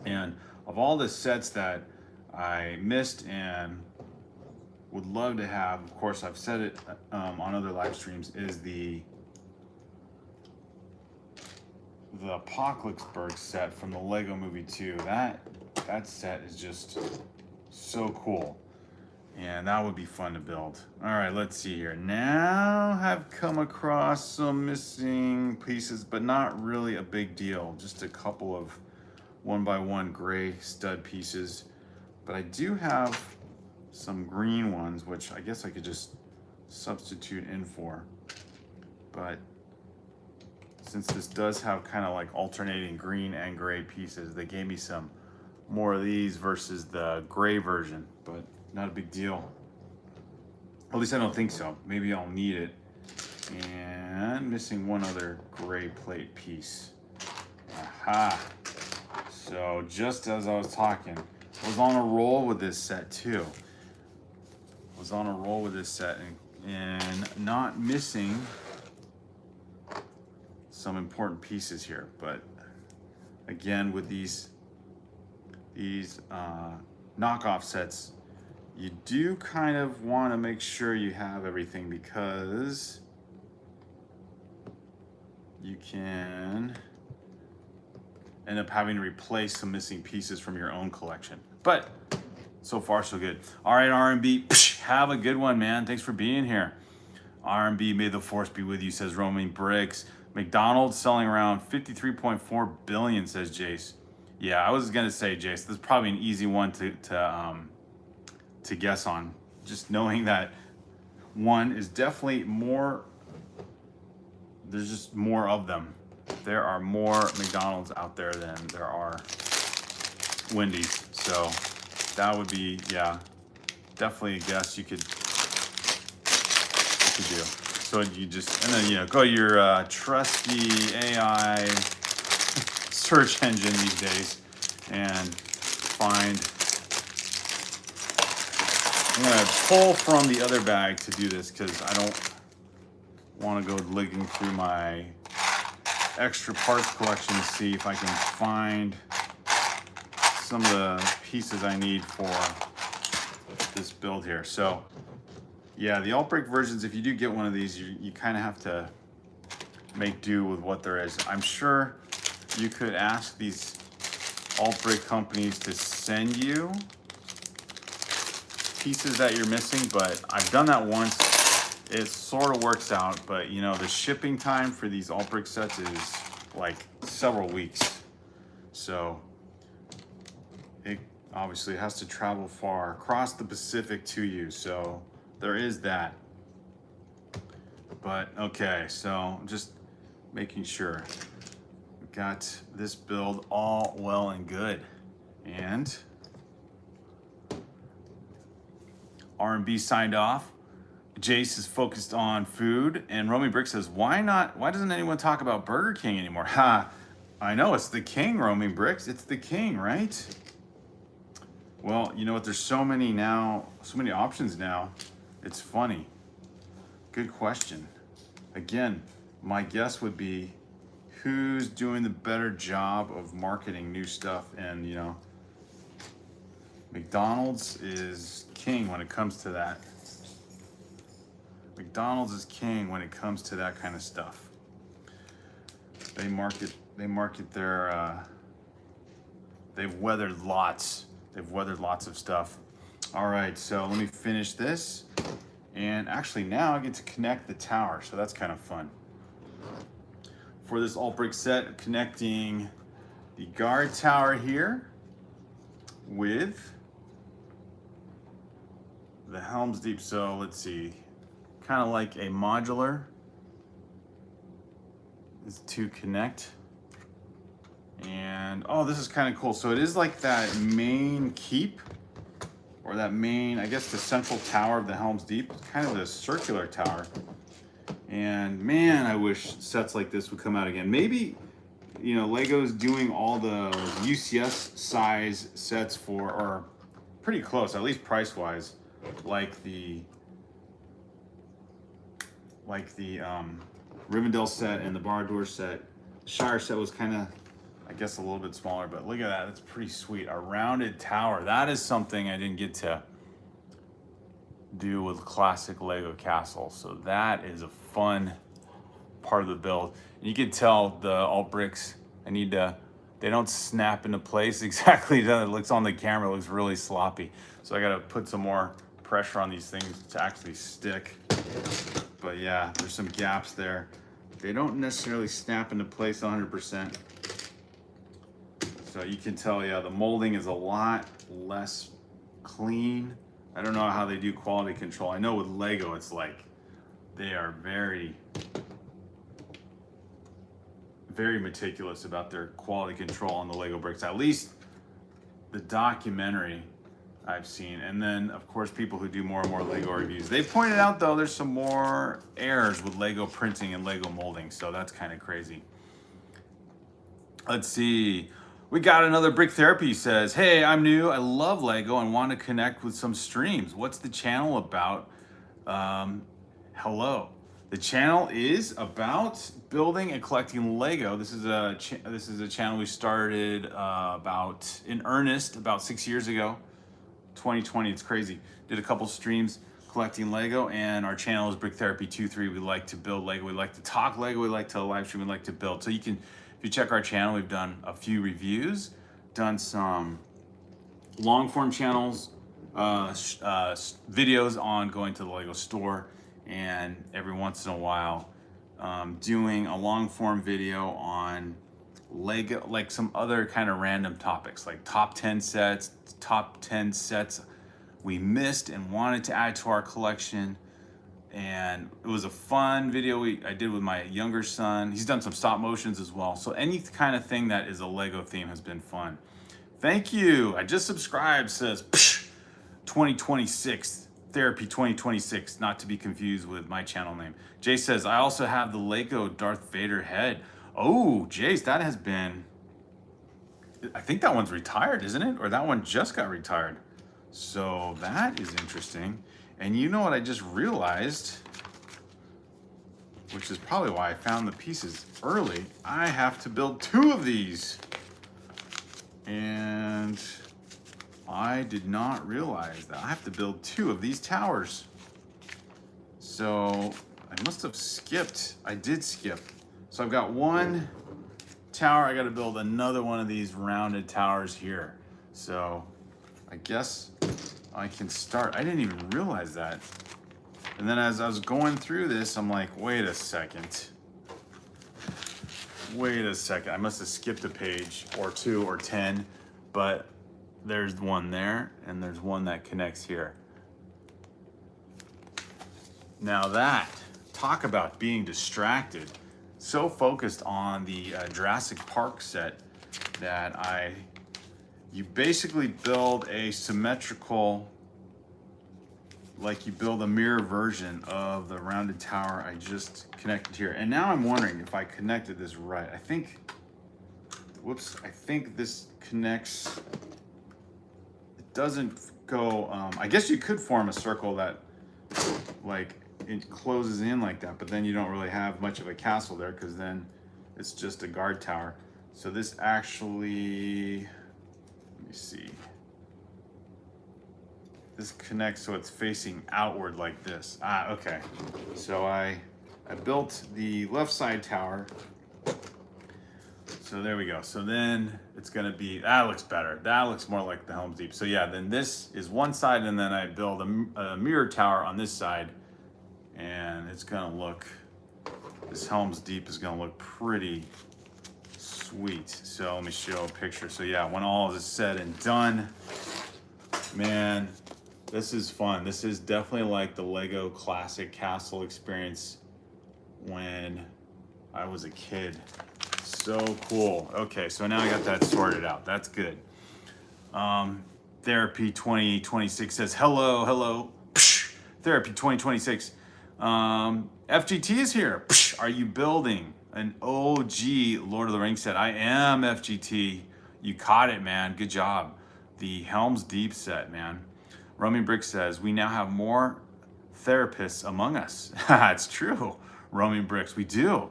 And of all the sets that I missed and would love to have, of course, I've said it on other live streams, is the Apocalypseburg set from the Lego Movie 2. That set is just so cool, and that would be fun to build. All right, let's see here. Now I've come across some missing pieces, but not really a big deal. Just a couple of 1x1 gray stud pieces, but I do have some green ones, which I guess I could just substitute in for. But since this does have kind of like alternating green and gray pieces, they gave me some more of these versus the gray version, but not a big deal. At least I don't think so. Maybe I'll need it. And missing one other gray plate piece. Aha. So just as I was talking, I was on a roll with this set too. And not missing some important pieces here. But again, with these knockoff sets, you do kind of want to make sure you have everything, because you can end up having to replace some missing pieces from your own collection. But so far, so good. All right, R&B, have a good one, man. Thanks for being here. R&B, may the force be with you, says Roman Bricks. McDonald's selling around 53.4 billion, says Jace. Yeah, I was gonna say, Jace, this is probably an easy one to guess on. Just knowing that one is definitely more, there's just more of them. There are more McDonald's out there than there are Wendy's. So that would be, yeah, definitely a guess you could do. So you just, and then, go to your trusty AI search engine these days and find. I'm gonna pull from the other bag to do this because I don't want to go looking through my extra parts collection to see if I can find some of the pieces I need for this build here. So yeah, the alt-break versions, if you do get one of these, you kind of have to make do with what there is. I'm sure you could ask these alt-break companies to send you pieces that you're missing, but I've done that once. It sort of works out, but the shipping time for these alt-break sets is like several weeks. So it obviously has to travel far across the Pacific to you. So there is that. But okay, so just making sure we've got this build all well and good. And R&B signed off. Jace is focused on food, and Romy Brick says, why doesn't anyone talk about Burger King anymore? Ha, I know, it's the king, Romy Bricks. It's the king, right? Well, you know what, there's so many options now. It's funny. Good question. Again, my guess would be who's doing the better job of marketing new stuff. And you know, McDonald's is king when it comes to that. McDonald's is king when it comes to that kind of stuff. They market their they've weathered lots of stuff. All right, so let me finish this. And actually now I get to connect the tower, so that's kind of fun. For this alt brick set, connecting the guard tower here with the Helm's Deep. So let's see, kind of like a modular is to connect. And oh, this is kind of cool. So it is like that main keep, or that main, I guess the central tower of the Helm's Deep. It's kind of a circular tower. And man, I wish sets like this would come out again. Maybe, you know, Lego's doing all the UCS size sets for, or pretty close, at least price wise, like the Rivendell set and the Barad-dûr set. Shire set was kind of, I guess, a little bit smaller, but look at that. That's pretty sweet. A rounded tower. That is something I didn't get to do with classic Lego Castle. So that is a fun part of the build. And you can tell the alt bricks, they don't snap into place exactly. It looks on the camera, it looks really sloppy. So I gotta put some more pressure on these things to actually stick. But yeah, there's some gaps there. They don't necessarily snap into place 100%. So you can tell, yeah, the molding is a lot less clean. I don't know how they do quality control. I know with Lego, it's like they are very, very meticulous about their quality control on the Lego bricks. At least the documentary I've seen. And then, of course, people who do more and more Lego reviews. They pointed out, though, there's some more errors with Lego printing and Lego molding. So that's kind of crazy. Let's see. We got another Brick Therapy says, hey, I'm new. I love Lego and want to connect with some streams. What's the channel about? Hello. The channel is about building and collecting Lego. This is a channel we started in earnest about 6 years ago. 2020, it's crazy. Did a couple streams collecting Lego, and our channel is BrickTherapy23. We like to build Lego. We like to talk Lego. We like to live stream. We like to build. So you can, if you check our channel, we've done a few reviews, done some long form channels, videos on going to the Lego store, and every once in a while doing a long form video on Lego, like some other kind of random topics, like top 10 sets we missed and wanted to add to our collection. And it was a fun video I did with my younger son. He's done some stop motions as well. So any kind of thing that is a Lego theme has been fun. Thank you. I just subscribed, says 2026, Therapy 2026, not to be confused with my channel name. Jay says, I also have the Lego Darth Vader head. Oh, Jace, that has been, I think that one's retired, isn't it? Or that one just got retired. So that is interesting. And you know what I just realized, which is probably why I found the pieces early. I have to build 2 of these. And I did not realize that I have to build 2 of these towers. So I must have skipped. I did skip. So I've got 1 tower. I got to build another one of these rounded towers here. So I guess I can start. I didn't even realize that. And then as I was going through this, I'm like, wait a second. I must have skipped a page or 2 or 10, but there's one there and there's one that connects here. Now that, talk about being distracted. So focused on the Jurassic Park set that you basically build a symmetrical, like you build a mirror version of the rounded tower I just connected here. And now I'm wondering if I connected this right. I think this connects, it doesn't go, I guess you could form a circle that like it closes in like that, but then you don't really have much of a castle there because then it's just a guard tower. So this actually, let me see. This connects so it's facing outward like this. Ah, okay. So I built the left side tower. So there we go. So then it's gonna be, that looks better. That looks more like the Helm's Deep. So yeah, then this is one side, and then I build a mirror tower on this side, and it's gonna look, this Helm's Deep is gonna look pretty sweet. So let me show a picture. So yeah, when all is said and done, man, this is fun. This is definitely like the Lego classic castle experience when I was a kid. So cool. Okay, so now I got that sorted out. That's good. Therapy23 says, hello, hello. Psh, Therapy2026. FGT is here. Psh, are you building an OG Lord of the Rings set? I am, FGT. You caught it, man. Good job. The Helm's Deep set, man. Roaming Brick says, we now have more therapists among us. It's true. Roaming Bricks, we do.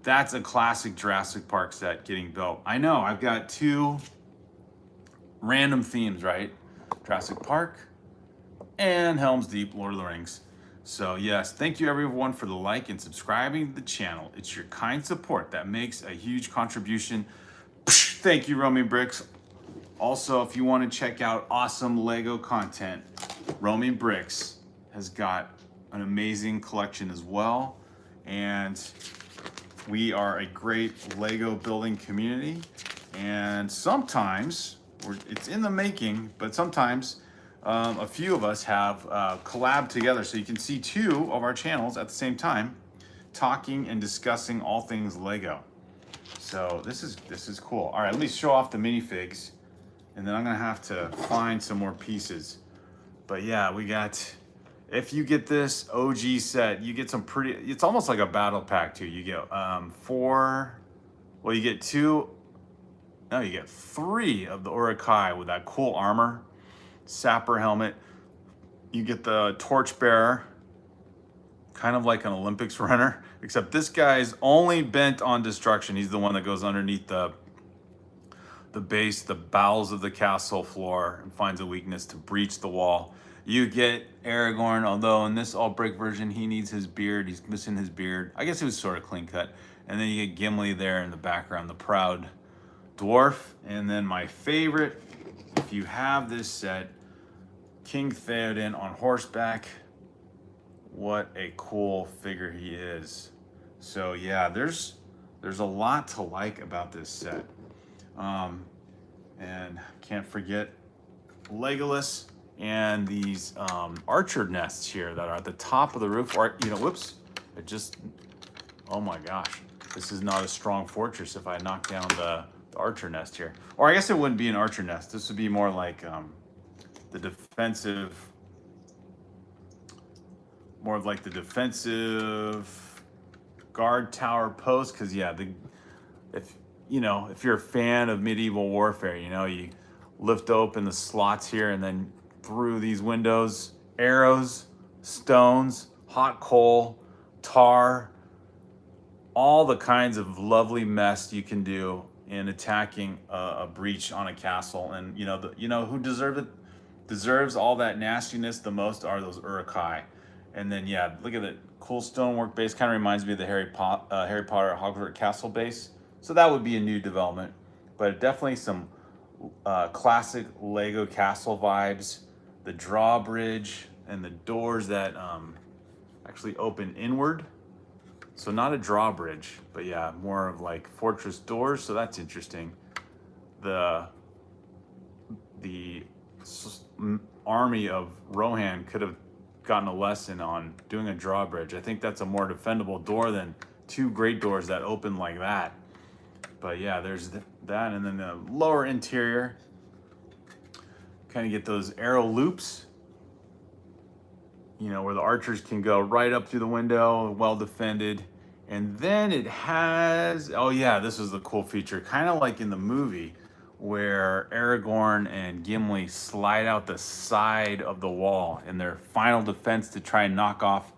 That's a classic Jurassic Park set getting built. I know, I've got two random themes, right? Jurassic Park and Helm's Deep, Lord of the Rings. So yes, thank you everyone for the like and subscribing to the channel. It's your kind support that makes a huge contribution. Thank you, Roaming Bricks. Also, if you want to check out awesome Lego content, Roaming Bricks has got an amazing collection as well. And we are a great Lego building community. And sometimes, it's in the making, but sometimes a few of us have collabed together. So you can see two of our channels at the same time, talking and discussing all things Lego. So this is cool. All right, let me show off the minifigs, and then I'm gonna have to find some more pieces. But yeah, we got, if you get this OG set, you get some pretty, it's almost like a battle pack too. You get you get you get 3 of the Urukai with that cool armor, sapper helmet. You get the torchbearer, kind of like an Olympics runner, except this guy's only bent on destruction. He's the one that goes underneath the base, the bowels of the castle floor, and finds a weakness to breach the wall. You get Aragorn, although in this all brick version, he needs his beard. He's missing his beard. I guess it was sort of clean cut. And then you get Gimli there in the background, the proud dwarf. And then my favorite, if you have this set, King Theoden on horseback. What a cool figure he is. So yeah, there's a lot to like about this set. And can't forget Legolas and these archer nests here that are at the top of the roof. Or, you know, whoops, it just, oh my gosh, this is not a strong fortress if I knock down the archer nest here. Or I guess it wouldn't be an archer nest. This would be more like the defensive, more of like the defensive guard tower post. Because yeah, if you're a fan of medieval warfare, you know, you lift open the slots here, and then through these windows, arrows, stones, hot coal, tar, all the kinds of lovely mess you can do in attacking a breach on a castle. And you know who deserves all that nastiness the most are those Urukai. And then yeah, look at the cool stonework base. Kind of reminds me of the Harry Potter Hogwarts castle base. So that would be a new development, but definitely some classic Lego castle vibes. The drawbridge and the doors that actually open inward. So not a drawbridge, but yeah, more of like fortress doors. So that's interesting. The army of Rohan could have gotten a lesson on doing a drawbridge. I think that's a more defendable door than 2 great doors that open like that. But yeah, there's that, and then the lower interior, kind of get those arrow loops, you know, where the archers can go right up through the window, well defended. And then it has, oh yeah, this is the cool feature, kind of like in the movie where Aragorn and Gimli slide out the side of the wall in their final defense to try and knock off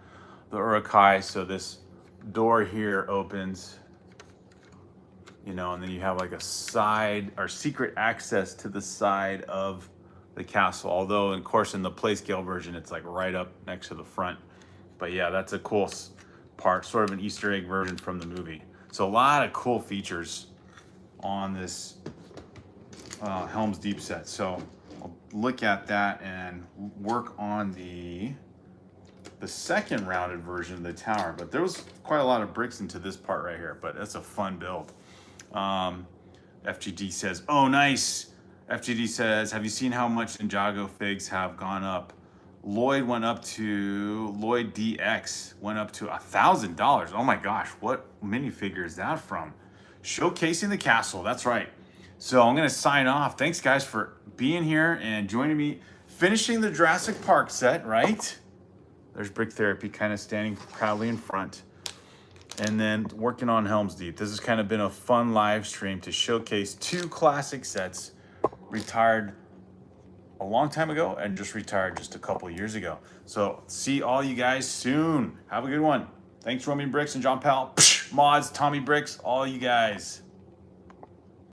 the Urukai. So this door here opens, you know, and then you have like a side or secret access to the side of the castle. Although, of course, in the play scale version, it's like right up next to the front. But yeah, that's a cool part, sort of an Easter egg version from the movie. So a lot of cool features on this Helm's Deep set. So I'll look at that and work on the second rounded version of the tower. But there was quite a lot of bricks into this part right here, but that's a fun build. FGD says, oh, nice. FGD says, have you seen how much Ninjago figs have gone up? Lloyd DX went up to $1,000. Oh my gosh, what minifigure is that from? Showcasing the castle, that's right. So I'm gonna sign off. Thanks guys for being here and joining me, finishing the Jurassic Park set, right? There's Brick Therapy kind of standing proudly in front. And then working on Helm's Deep. This has kind of been a fun live stream to showcase 2 classic sets, retired a long time ago and just retired just a couple years ago. So see all you guys soon. Have a good one. Thanks, Romy Bricks and John Powell, Mods, Tommy Bricks, all you guys.